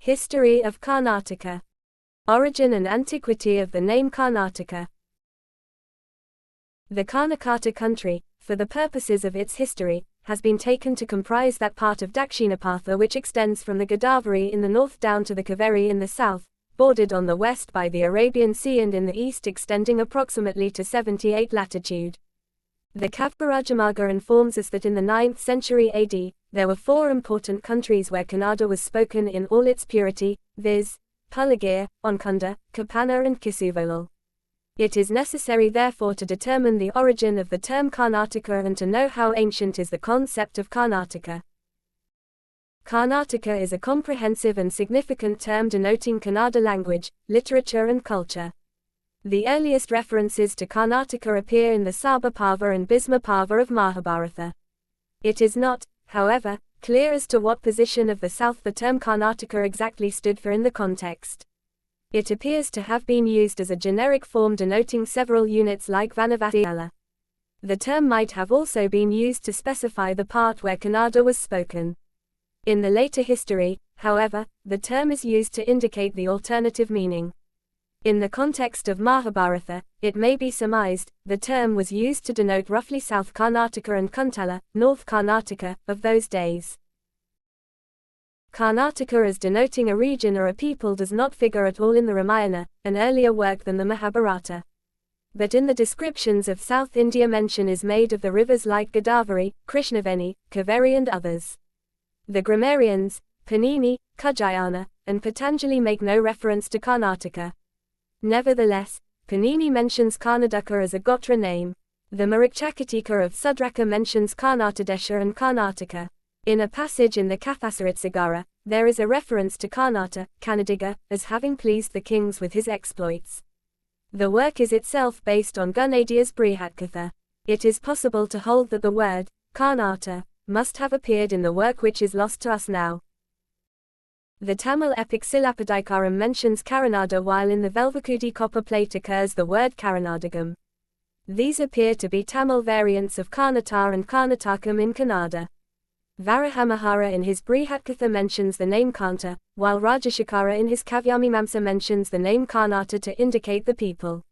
History of Karnataka. Origin and antiquity of the name Karnataka. The Karnataka country, for the purposes of its history, has been taken to comprise that part of Dakshinapatha which extends from the Godavari in the north down to the Kaveri in the south, bordered on the west by the Arabian Sea and in the east extending approximately to 78 latitude. The Kavarajamaga informs us that in the 9th century AD, there were 4 important countries where Kannada was spoken in all its purity, viz., Pulagir, Onkunda, Kapana and Kisuvalal. It is necessary therefore to determine the origin of the term Karnataka and to know how ancient is the concept of Karnataka. Karnataka is a comprehensive and significant term denoting Kannada language, literature and culture. The earliest references to Karnataka appear in the Sabha Parva and Bhisma Parva of Mahabharata. It is not, however, clear as to what position of the south the term Karnataka exactly stood for in the context. It appears to have been used as a generic form denoting several units like Vanavasi. The term might have also been used to specify the part where Kannada was spoken. In the later history, however, the term is used to indicate the alternative meaning. In the context of Mahabharata, it may be surmised, the term was used to denote roughly South Karnataka and Kuntala, North Karnataka, of those days. Karnataka as denoting a region or a people does not figure at all in the Ramayana, an earlier work than the Mahabharata. But in the descriptions of South India mention is made of the rivers like Godavari, Krishnaveni, Kaveri and others. The grammarians, Panini, Kujayana, and Patanjali make no reference to Karnataka. Nevertheless, Panini mentions Karnataka as a Gotra name. The Marikchakatika of Sudraka mentions Karnatadesha and Karnataka. In a passage in the Kathasaritsigara, there is a reference to Karnata, Kannadiga, as having pleased the kings with his exploits. The work is itself based on Gunadia's Brihatkatha. It is possible to hold that the word, Karnata, must have appeared in the work which is lost to us now. The Tamil epic Silapadikaram mentions Karanada while in the Velvakudi copper plate occurs the word Karanadagam. These appear to be Tamil variants of Karnata and Karnatakam in Kannada. Varahamahara in his Brihatkatha mentions the name Kanta, while Rajashekara in his Kavyamimamsa mentions the name Karnata to indicate the people.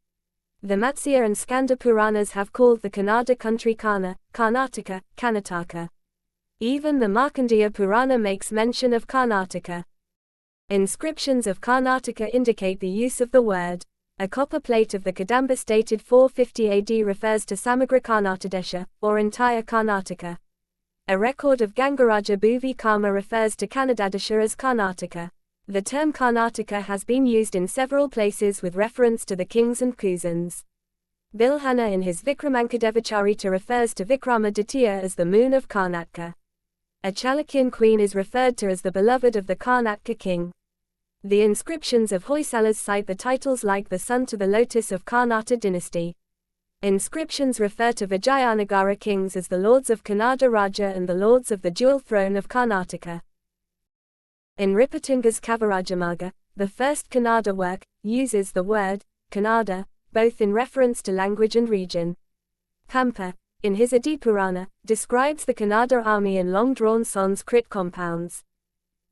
The Matsya and Skanda Puranas have called the Kannada country Kana, Karnataka, Karnataka. Even the Markandeya Purana makes mention of Karnataka. Inscriptions of Karnataka indicate the use of the word. A copper plate of the Kadamba dated 450 AD refers to Samagra Karnatadesha, or entire Karnataka. A record of Gangaraja Bhuvi Karma refers to Kannadadesha as Karnataka. The term Karnataka has been used in several places with reference to the kings and cousins. Bilhana in his Vikramankadevacharita refers to Vikrama Ditya as the moon of Karnataka. A Chalukyan queen is referred to as the beloved of the Karnataka king. The inscriptions of Hoysalas cite the titles like the sun to the lotus of Karnata dynasty. Inscriptions refer to Vijayanagara kings as the lords of Kannada Raja and the lords of the dual throne of Karnataka. In Ripatunga's Kavarajamaga, the first Kannada work, uses the word, Kannada, both in reference to language and region. Pampa, in his Adipurana, describes the Kannada army in long-drawn Sanskrit compounds.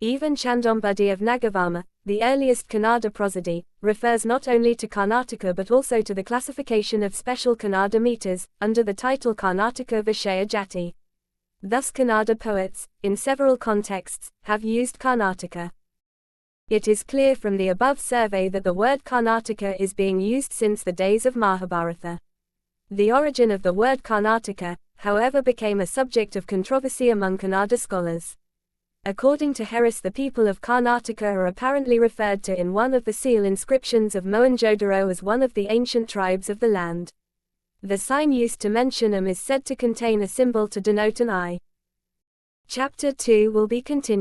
Even Chandombudi of Nagavarma, the earliest Kannada prosody, refers not only to Karnataka but also to the classification of special Kannada meters, under the title Karnataka Vishaya Jati. Thus Kannada poets, in several contexts, have used Karnataka. It is clear from the above survey that the word Karnataka is being used since the days of Mahabharata. The origin of the word Karnataka, however, became a subject of controversy among Kannada scholars. According to Harris, the people of Karnataka are apparently referred to in one of the seal inscriptions of Mohenjo-daro as one of the ancient tribes of the land. The sign used to mention them is said to contain a symbol to denote an eye. Chapter 2 will be continued.